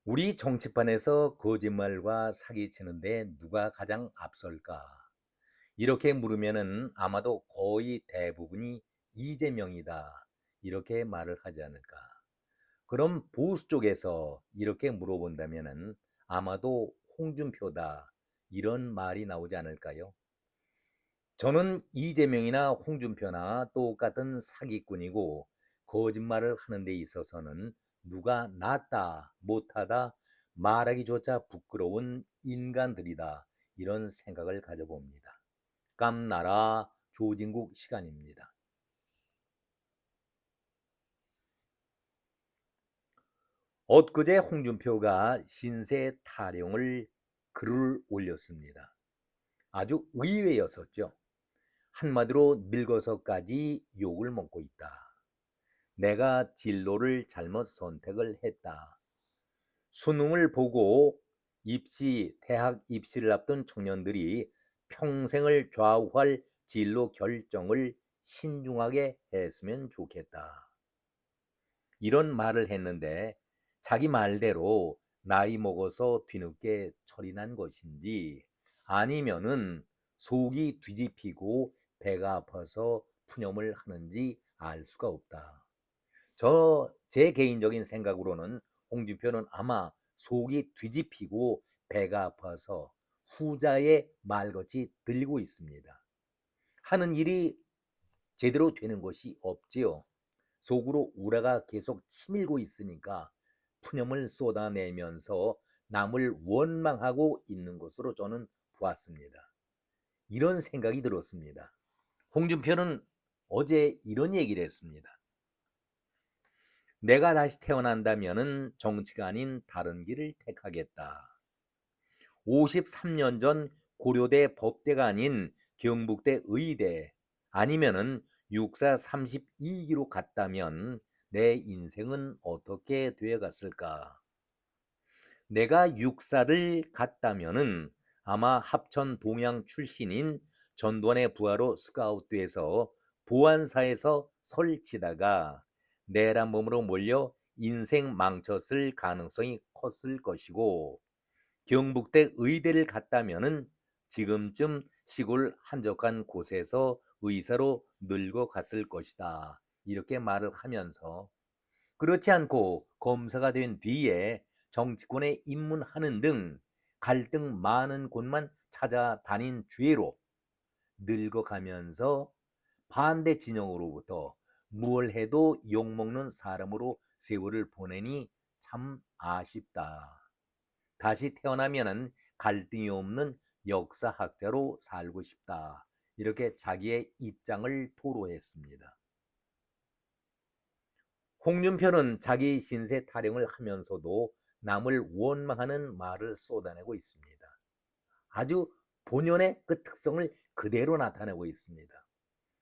우리 정치판에서 거짓말과 사기치는데 누가 가장 앞설까? 이렇게 물으면은 아마도 거의 대부분이 이재명이다. 이렇게 말을 하지 않을까? 그럼 보수 쪽에서 이렇게 물어본다면은 아마도 홍준표다. 이런 말이 나오지 않을까요? 저는 이재명이나 홍준표나 똑같은 사기꾼이고 거짓말을 하는 데 있어서는 누가 낫다, 못하다 말하기조차 부끄러운 인간들이다. 이런 생각을 가져봅니다. 깜나라 조진국 시간입니다. 엊그제 홍준표가 신세 타령을 글을 올렸습니다. 아주 의외였었죠. 한마디로 늙어서까지 욕을 먹고 있다. 내가 진로를 잘못 선택을 했다. 수능을 보고 대학 입시를 앞둔 청년들이 평생을 좌우할 진로 결정을 신중하게 했으면 좋겠다. 이런 말을 했는데 자기 말대로 나이 먹어서 뒤늦게 철이 난 것인지 아니면은 속이 뒤집히고 배가 아파서 푸념을 하는지 알 수가 없다. 제 개인적인 생각으로는 홍준표는 아마 속이 뒤집히고 배가 아파서 후자의 말같이 들리고 있습니다. 하는 일이 제대로 되는 것이 없지요. 속으로 우라가 계속 치밀고 있으니까 푸념을 쏟아내면서 남을 원망하고 있는 것으로 저는 보았습니다. 이런 생각이 들었습니다. 홍준표는 어제 이런 얘기를 했습니다. 내가 다시 태어난다면은 정치가 아닌 다른 길을 택하겠다. 53년 전 고려대 법대가 아닌 경북대 의대 아니면은 육사 32기로 갔다면 내 인생은 어떻게 되어 갔을까? 내가 육사를 갔다면은 아마 합천 동양 출신인 전두환의 부하로 스카우트해서 보안사에서 설치다가 내란 몸으로 몰려 인생 망쳤을 가능성이 컸을 것이고 경북대 의대를 갔다면은 지금쯤 시골 한적한 곳에서 의사로 늙어갔을 것이다. 이렇게 말을 하면서 그렇지 않고 검사가 된 뒤에 정치권에 입문하는 등 갈등 많은 곳만 찾아다닌 죄로 늙어가면서 반대 진영으로부터 뭘 해도 욕먹는 사람으로 세월을 보내니 참 아쉽다. 다시 태어나면은 갈등이 없는 역사학자로 살고 싶다. 이렇게 자기의 입장을 토로했습니다. 홍준표는 자기 신세 타령을 하면서도 남을 원망하는 말을 쏟아내고 있습니다. 아주 본연의 그 특성을 그대로 나타내고 있습니다.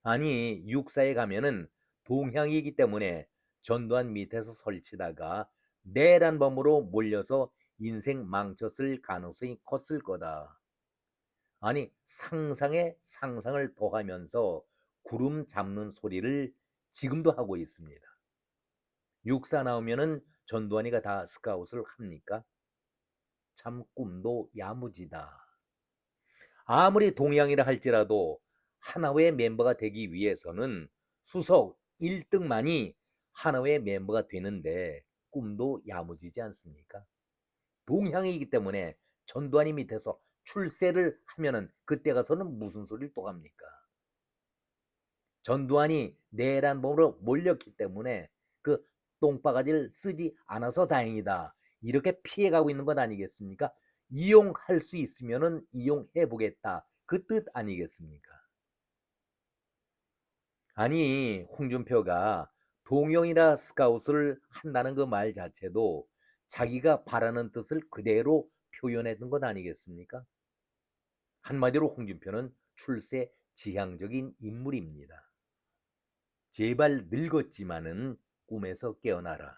아니 육사에 가면은 동향이기 때문에 전두환 밑에서 설치다가 내란 범으로 몰려서 인생 망쳤을 가능성이 컸을 거다. 아니 상상에 상상을 더하면서 구름 잡는 소리를 지금도 하고 있습니다. 육사 나오면은 전두환이가 다 스카웃을 합니까? 참 꿈도 야무지다. 아무리 동양이라 할지라도 하나회 멤버가 되기 위해서는 수석 1등만이 하나회 멤버가 되는데 꿈도 야무지지 않습니까? 동향이기 때문에 전두환이 밑에서 출세를 하면은 그때 가서는 무슨 소리를 또 합니까? 전두환이 내란범으로 몰렸기 때문에 그 똥바가지를 쓰지 않아서 다행이다. 이렇게 피해가고 있는 것 아니겠습니까? 이용할 수 있으면은 이용해 보겠다. 그 뜻 아니겠습니까? 아니, 홍준표가 동영이나 스카웃을 한다는 그 말 자체도 자기가 바라는 뜻을 그대로 표현했던 것 아니겠습니까? 한마디로 홍준표는 출세 지향적인 인물입니다. 제발 늙었지만은 꿈에서 깨어나라.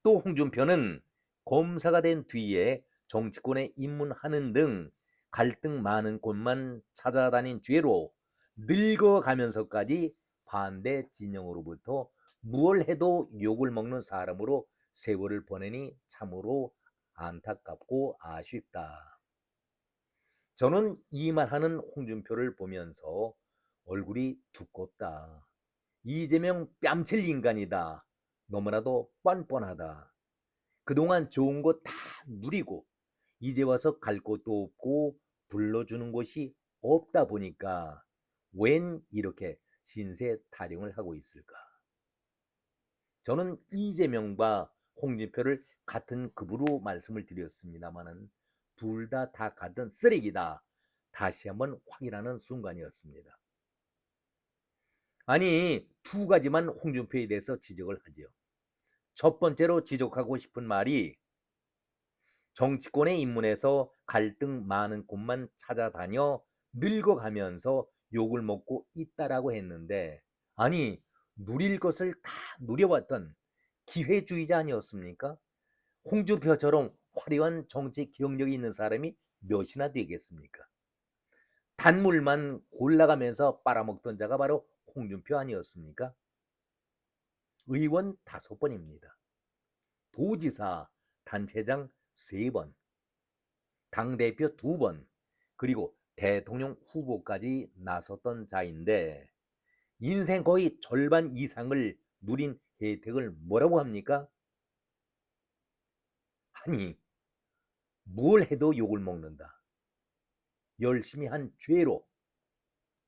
또 홍준표는 검사가 된 뒤에 정치권에 입문하는 등 갈등 많은 곳만 찾아다닌 죄로 늙어가면서까지 반대 진영으로부터 무얼 해도 욕을 먹는 사람으로 세월을 보내니 참으로 안타깝고 아쉽다. 저는 이 말하는 홍준표를 보면서 얼굴이 두껍다. 이재명 뺨칠 인간이다. 너무나도 뻔뻔하다. 그동안 좋은 거 다 누리고 이제 와서 갈 곳도 없고 불러주는 곳이 없다 보니까 웬 이렇게 신세 타령을 하고 있을까? 저는 이재명과 홍준표를 같은 급으로 말씀을 드렸습니다마는 둘 다 같은 쓰레기다. 다시 한번 확인하는 순간이었습니다. 아니, 두 가지만 홍준표에 대해서 지적을 하죠. 첫 번째로 지적하고 싶은 말이 정치권에 입문해서 갈등 많은 곳만 찾아다녀 늙어가면서 욕을 먹고 있다라고 했는데, 아니, 누릴 것을 다 누려왔던 기회주의자 아니었습니까? 홍준표처럼 화려한 정치 경력이 있는 사람이 몇이나 되겠습니까? 단물만 골라가면서 빨아먹던 자가 바로 홍준표 아니었습니까? 의원 5번입니다. 도지사, 단체장 3번, 당대표 2번, 그리고 대통령 후보까지 나섰던 자인데 인생 거의 절반 이상을 누린 혜택을 뭐라고 합니까? 아니, 뭘 해도 욕을 먹는다. 열심히 한 죄로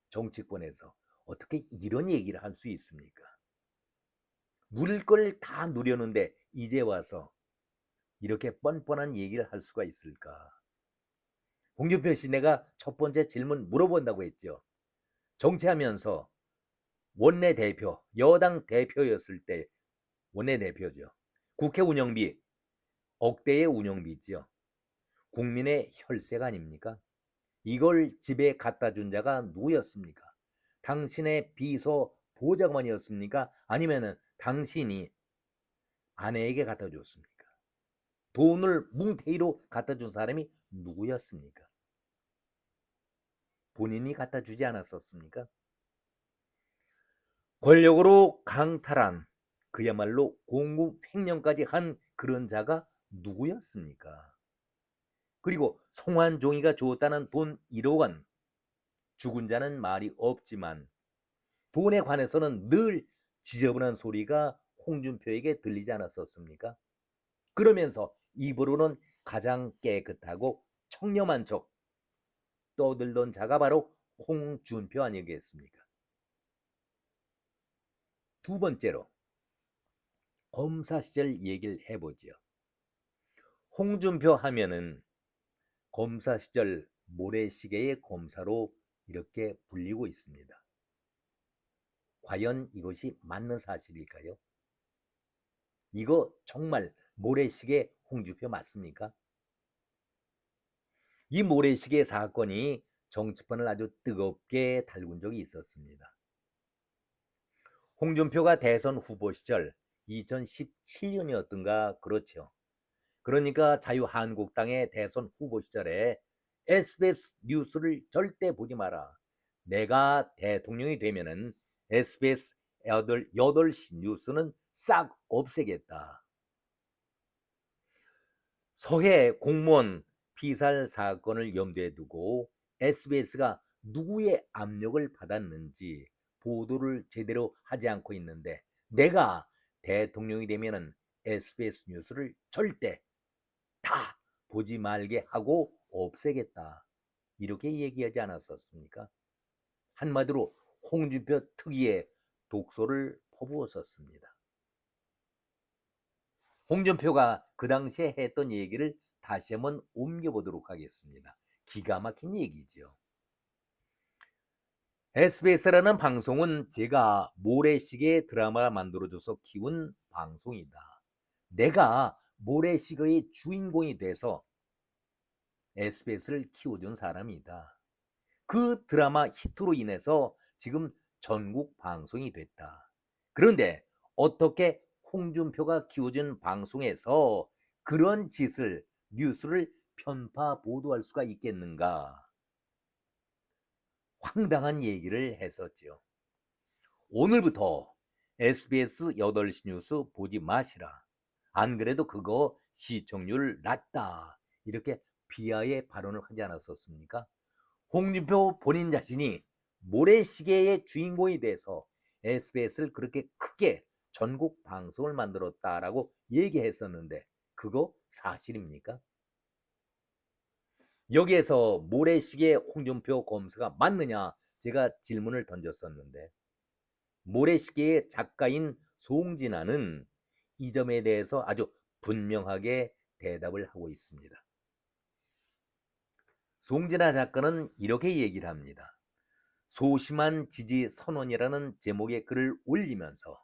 정치권에서 어떻게 이런 얘기를 할 수 있습니까? 누릴 걸 다 누렸는데 이제 와서 이렇게 뻔뻔한 얘기를 할 수가 있을까? 홍준표 씨, 내가 첫 번째 질문 물어본다고 했죠. 정치하면서 원내대표, 여당 대표였을 때 원내대표죠. 국회 운영비, 억대의 운영비 있죠. 국민의 혈세가 아닙니까? 이걸 집에 갖다 준 자가 누구였습니까? 당신의 비서 보좌관이었습니까? 아니면은 당신이 아내에게 갖다 줬습니까? 돈을 뭉태기로 갖다 준 사람이 누구였습니까? 본인이 갖다 주지 않았었습니까? 권력으로 강탈한 그야말로 공급 횡령까지 한 그런 자가 누구였습니까? 그리고 송환종이가 주었다는 돈 1억 원, 죽은 자는 말이 없지만 돈에 관해서는 늘 지저분한 소리가 홍준표에게 들리지 않았었습니까? 그러면서 입으로는 가장 깨끗하고 청렴한 척 떠들던 자가 바로 홍준표 아니겠습니까? 두 번째로 검사 시절 얘기를 해보죠. 홍준표 하면은 검사 시절 모래시계의 검사로 이렇게 불리고 있습니다. 과연 이것이 맞는 사실일까요? 이거 정말 모래시계 홍준표 맞습니까? 이 모래시계 사건이 정치판을 아주 뜨겁게 달군 적이 있었습니다. 홍준표가 대선 후보 시절 2017년이었던가 그렇죠. 그러니까 자유한국당의 대선 후보 시절에 SBS 뉴스를 절대 보지 마라. 내가 대통령이 되면은 SBS 8시 뉴스는 싹 없애겠다. 서해 공무원 피살 사건을 염두에 두고 SBS가 누구의 압력을 받았는지 보도를 제대로 하지 않고 있는데 내가 대통령이 되면은 SBS 뉴스를 절대 다 보지 말게 하고 없애겠다. 이렇게 얘기하지 않았었습니까? 한마디로 홍준표 특위의 독소를 퍼부었었습니다. 홍준표가 그 당시에 했던 얘기를 다시 한번 옮겨보도록 하겠습니다. 기가 막힌 얘기죠. SBS라는 방송은 제가 모래시계 드라마 만들어줘서 키운 방송이다. 내가 모래시계의 주인공이 돼서 SBS를 키워준 사람이다. 그 드라마 히트로 인해서 지금 전국 방송이 됐다. 그런데 어떻게 홍준표가 키워준 방송에서 그런 짓을 뉴스를 편파 보도할 수가 있겠는가? 황당한 얘기를 했었죠. 오늘부터 SBS 8시 뉴스 보지 마시라. 안 그래도 그거 시청률 낮다. 이렇게 비하의 발언을 하지 않았었습니까? 홍준표 본인 자신이 모래시계의 주인공이 돼서 SBS를 그렇게 크게 전국 방송을 만들었다라고 얘기했었는데 그거 사실입니까? 여기에서 모래시계 홍준표 검사가 맞느냐 제가 질문을 던졌었는데 모래시계의 작가인 송진아는 이 점에 대해서 아주 분명하게 대답을 하고 있습니다. 송진아 작가는 이렇게 얘기를 합니다. 소심한 지지 선언이라는 제목의 글을 올리면서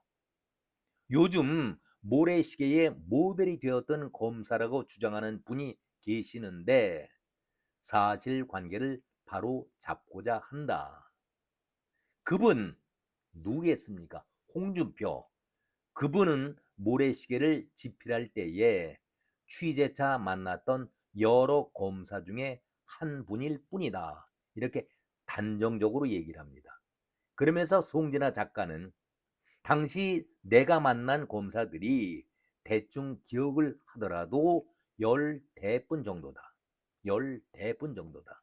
요즘 모래시계의 모델이 되었던 검사라고 주장하는 분이 계시는데 사실관계를 바로 잡고자 한다. 그분 누구겠습니까? 홍준표. 그분은 모래시계를 집필할 때에 취재차 만났던 여러 검사 중에 한 분일 뿐이다. 이렇게 단정적으로 얘기를 합니다. 그러면서 송진아 작가는 당시 내가 만난 검사들이 대충 기억을 하더라도 10대분 정도다. 10대분 정도다.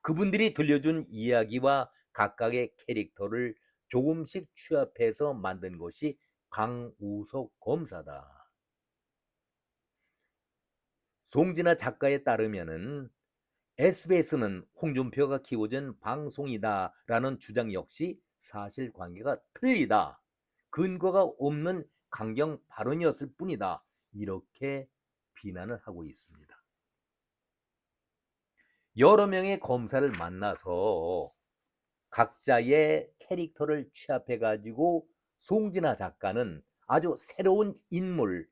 그분들이 들려준 이야기와 각각의 캐릭터를 조금씩 취합해서 만든 것이 강우석 검사다. 송진아 작가에 따르면은 SBS는 홍준표가 키워준 방송이다라는 주장 역시 사실관계가 틀리다. 근거가 없는 강경 발언이었을 뿐이다. 이렇게 비난을 하고 있습니다. 여러 명의 검사를 만나서 각자의 캐릭터를 취합해 가지고 송진아 작가는 아주 새로운 인물을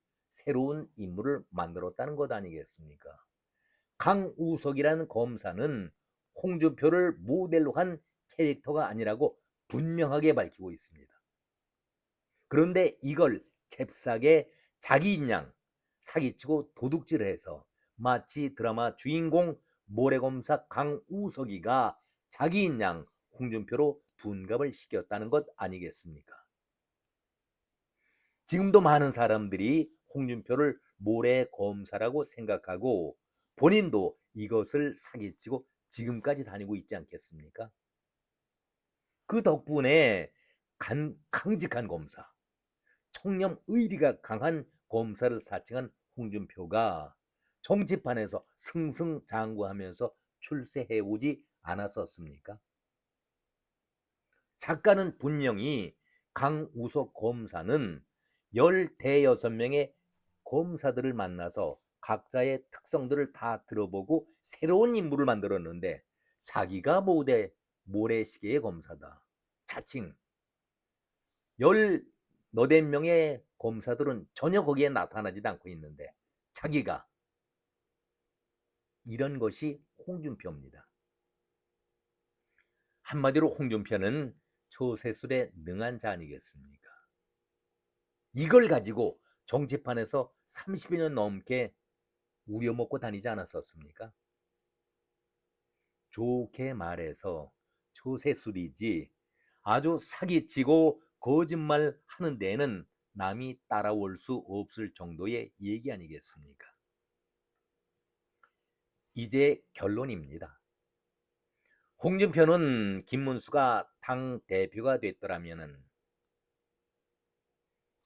만들었다는 것 아니겠습니까? 강우석이라는 검사는 홍준표를 모델로 한 캐릭터가 아니라고 분명하게 밝히고 있습니다. 그런데 이걸 잽싸게 자기인 양 사기치고 도둑질을 해서 마치 드라마 주인공 모래검사 강우석이가 자기인 양 홍준표로 둔갑을 시켰다는 것 아니겠습니까? 지금도 많은 사람들이 홍준표를 모래검사라고 생각하고 본인도 이것을 사기치고 지금까지 다니고 있지 않겠습니까? 그 덕분에 강직한 검사, 청렴 의리가 강한 검사를 사칭한 홍준표가 정치판에서 승승장구하면서 출세해오지 않았었습니까? 작가는 분명히 강우석 검사는 16명의 검사들을 만나서 각자의 특성들을 다 들어보고 새로운 인물을 만들었는데 자기가 모래시계의 검사다. 자칭 18명의 검사들은 전혀 거기에 나타나지도 않고 있는데 자기가 이런 것이 홍준표입니다. 한마디로 홍준표는 초세술에 능한 자 아니겠습니까? 이걸 가지고 정치판에서 30여 년 넘게 우려먹고 다니지 않았었습니까? 좋게 말해서 초세술이지 아주 사기치고 거짓말 하는 데에는 남이 따라올 수 없을 정도의 얘기 아니겠습니까? 이제 결론입니다. 홍준표는 김문수가 당 대표가 됐더라면은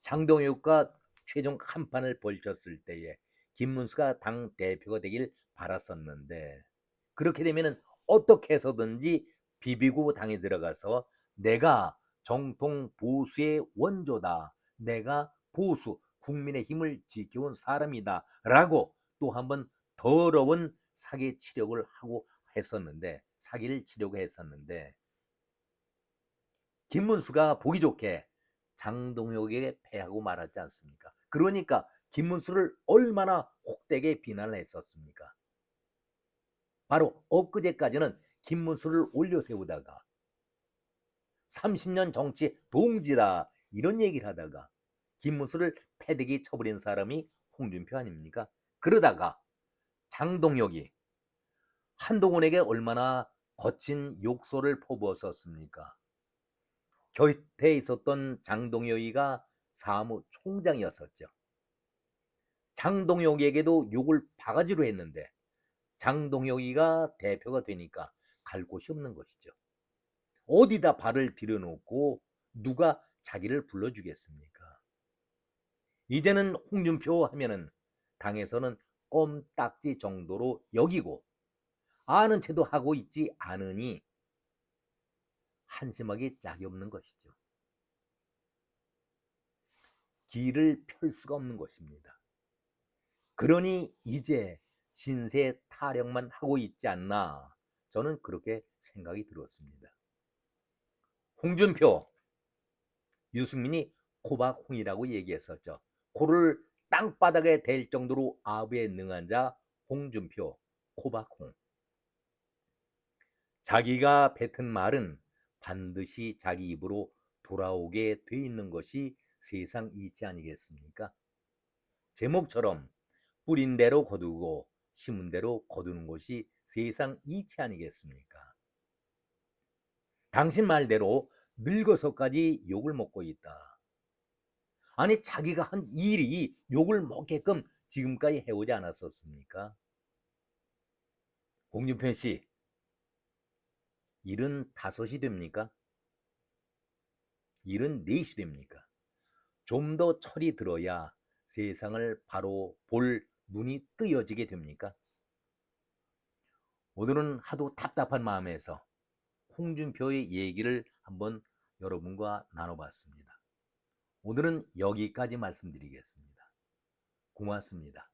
장동혁과 최종 한판을 벌쳤을 때에 김문수가 당 대표가 되길 바랐었는데 그렇게 되면은 어떻게 해서든지 비비고 당에 들어가서 내가 정통 보수의 원조다. 내가 보수 국민의 힘을 지켜온 사람이다. 라고 또 한번 더러운 사기 치려고 하고 했었는데 사기를 치려고 했었는데 김문수가 보기 좋게 장동혁에게 패하고 말았지 않습니까? 그러니까 김문수를 얼마나 혹되게 비난을 했었습니까? 바로 엊그제까지는 김문수를 올려세우다가 30년 정치 동지다 이런 얘기를 하다가 김문수를 패대기 쳐버린 사람이 홍준표 아닙니까? 그러다가 장동혁이 한동훈에게 얼마나 거친 욕설을 퍼부었었습니까? 곁에 있었던 장동혁이가 사무총장이었었죠. 장동혁에게도 욕을 바가지로 했는데 장동혁이가 대표가 되니까 갈 곳이 없는 것이죠. 어디다 발을 들여놓고 누가 자기를 불러주겠습니까? 이제는 홍준표 하면은 당에서는 껌딱지 정도로 여기고 아는 체도 하고 있지 않으니 한심하기 짝이 없는 것이죠. 길을 펼 수가 없는 것입니다. 그러니 이제 신세 타령만 하고 있지 않나, 저는 그렇게 생각이 들었습니다. 홍준표, 유승민이 코박홍이라고 얘기했었죠. 코를 땅바닥에 댈 정도로 아부에 능한 자 홍준표, 코박홍. 자기가 뱉은 말은 반드시 자기 입으로 돌아오게 돼 있는 것이 세상 이치 아니겠습니까? 제목처럼 뿌린 대로 거두고 심은 대로 거두는 것이 세상 이치 아니겠습니까? 당신 말대로 늙어서까지 욕을 먹고 있다. 아니 자기가 한 일이 욕을 먹게끔 지금까지 해오지 않았었습니까? 홍준표 씨, 75이 됩니까? 74이 됩니까? 좀 더 철이 들어야 세상을 바로 볼 눈이 뜨여지게 됩니까? 오늘은 하도 답답한 마음에서 홍준표의 얘기를 한번 여러분과 나눠봤습니다. 오늘은 여기까지 말씀드리겠습니다. 고맙습니다.